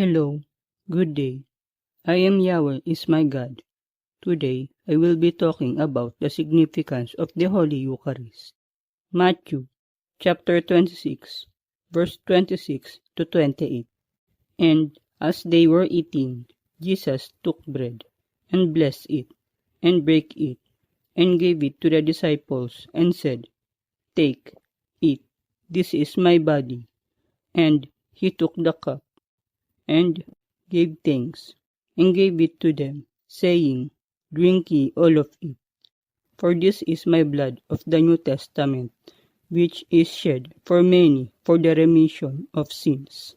Hello, good day. I am Yahweh is my God. Today, I will be talking about the significance of the Holy Eucharist. Matthew, chapter 26, verse 26 to 28. And as they were eating, Jesus took bread, and blessed it, and brake it, and gave it to the disciples, and said, Take, eat, this is my body. And he took the cup, and gave thanks, and gave it to them, saying, Drink ye all of it, for this is my blood of the New Testament, which is shed for many for the remission of sins.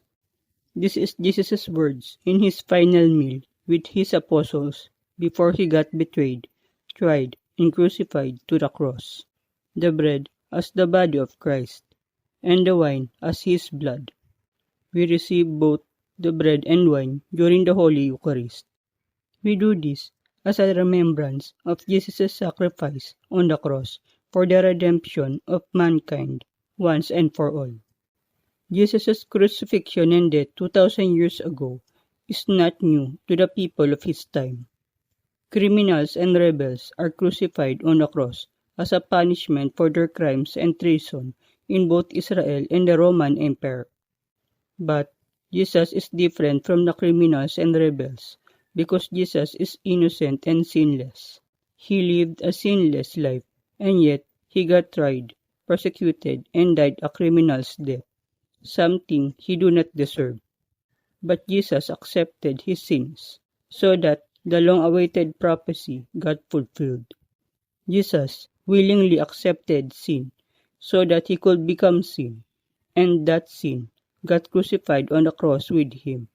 This is Jesus' words in his final meal with his apostles before he got betrayed, tried, and crucified to the cross. The bread as the body of Christ, and the wine as his blood. We receive both the bread and wine during the Holy Eucharist. We do this as a remembrance of Jesus' sacrifice on the cross for the redemption of mankind once and for all. Jesus' crucifixion and death 2,000 years ago is not new to the people of his time. Criminals and rebels are crucified on the cross as a punishment for their crimes and treason in both Israel and the Roman Empire. But Jesus is different from the criminals and rebels because Jesus is innocent and sinless. He lived a sinless life, and yet he got tried, persecuted, and died a criminal's death, something he do not deserve. But Jesus accepted his sins, so that the long-awaited prophecy got fulfilled. Jesus willingly accepted sin, so that he could become sin, and that sin got crucified on the cross with him.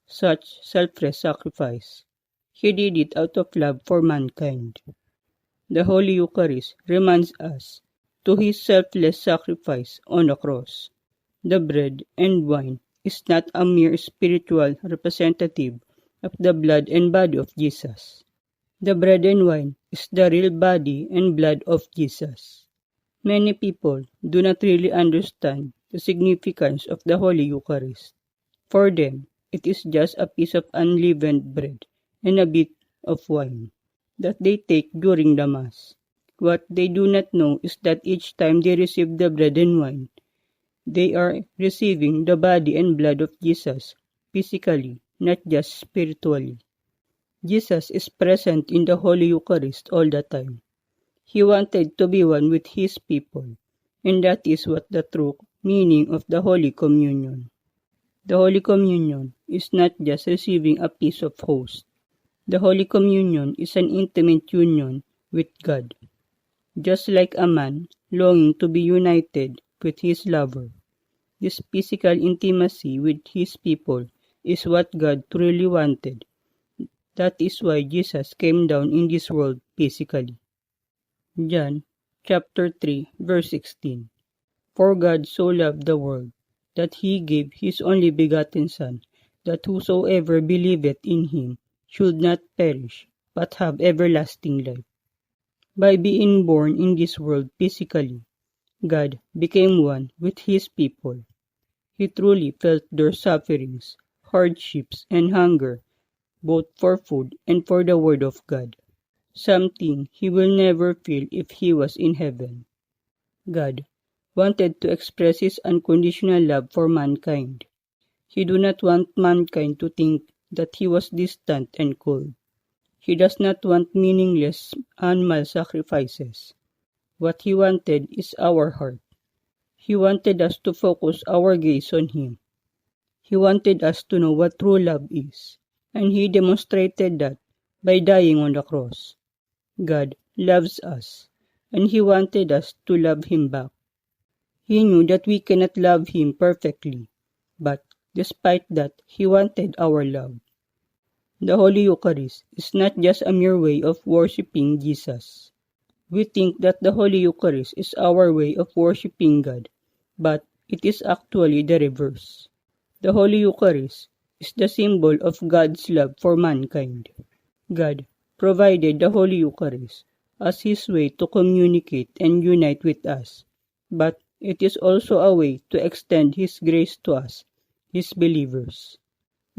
Such selfless sacrifice. He did it out of love for mankind. The Holy Eucharist reminds us to his selfless sacrifice on the cross. The bread and wine is not a mere spiritual representative of the blood and body of Jesus. The bread and wine is the real body and blood of Jesus. Many people do not really understand the significance of the Holy Eucharist. For them, it is just a piece of unleavened bread and a bit of wine that they take during the Mass. What they do not know is that each time they receive the bread and wine, they are receiving the body and blood of Jesus, physically, not just spiritually. Jesus is present in the Holy Eucharist all the time. He wanted to be one with his people, and that is what the true meaning of the Holy Communion. The Holy Communion is not just receiving a piece of host. The Holy Communion is an intimate union with God. Just like a man longing to be united with his lover, this physical intimacy with his people is what God truly wanted. That is why Jesus came down in this world physically. John chapter 3 verse 16. For God so loved the world, that he gave his only begotten Son, that whosoever believeth in him should not perish, but have everlasting life. By being born in this world physically, God became one with his people. He truly felt their sufferings, hardships, and hunger, both for food and for the Word of God, something he will never feel if he was in heaven. God wanted to express his unconditional love for mankind. He do not want mankind to think that he was distant and cold. He does not want meaningless animal sacrifices. What he wanted is our heart. He wanted us to focus our gaze on him. He wanted us to know what true love is, and he demonstrated that by dying on the cross. God loves us, and he wanted us to love him back. He knew that we cannot love him perfectly, but despite that, he wanted our love. The Holy Eucharist is not just a mere way of worshiping Jesus. We think that the Holy Eucharist is our way of worshiping God, but it is actually the reverse. The Holy Eucharist is the symbol of God's love for mankind. God provided the Holy Eucharist as his way to communicate and unite with us, but it is also a way to extend his grace to us, his believers.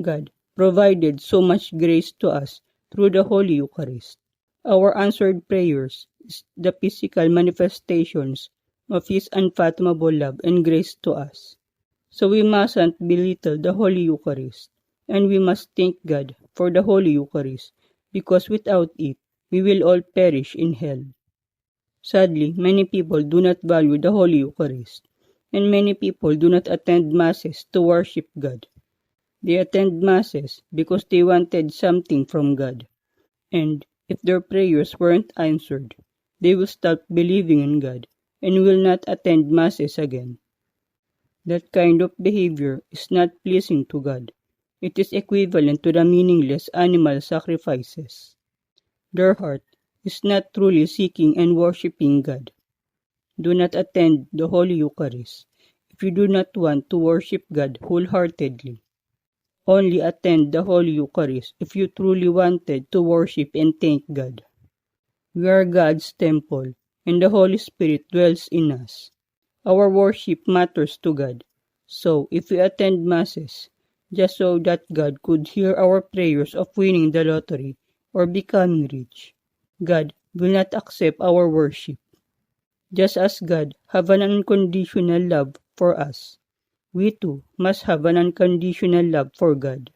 God provided so much grace to us through the Holy Eucharist. Our answered prayers is the physical manifestations of His unfathomable love and grace to us. So we mustn't belittle the Holy Eucharist, and we must thank God for the Holy Eucharist, because without it, we will all perish in hell. Sadly, many people do not value the Holy Eucharist, and many people do not attend Masses to worship God. They attend Masses because they wanted something from God, and if their prayers weren't answered, they will stop believing in God and will not attend Masses again. That kind of behavior is not pleasing to God. It is equivalent to the meaningless animal sacrifices. Their heart is not truly seeking and worshiping God. Do not attend the Holy Eucharist if you do not want to worship God wholeheartedly. Only attend the Holy Eucharist if you truly wanted to worship and thank God. We are God's temple, and the Holy Spirit dwells in us. Our worship matters to God. So, if we attend Masses, just so that God could hear our prayers of winning the lottery or becoming rich, God will not accept our worship. Just as God has an unconditional love for us, we too must have an unconditional love for God.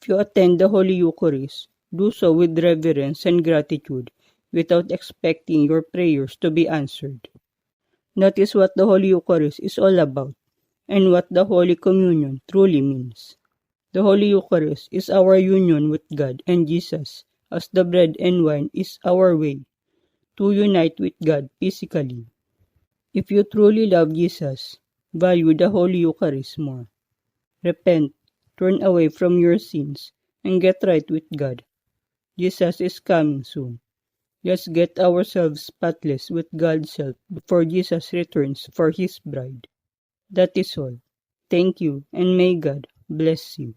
If you attend the Holy Eucharist, do so with reverence and gratitude without expecting your prayers to be answered. That is what the Holy Eucharist is all about, and what the Holy Communion truly means. The Holy Eucharist is our union with God and Jesus, as the bread and wine is our way to unite with God physically. If you truly love Jesus, value the Holy Eucharist more. Repent, turn away from your sins, and get right with God. Jesus is coming soon. Let's get ourselves spotless with God's help before Jesus returns for His bride. That is all. Thank you, and may God bless you.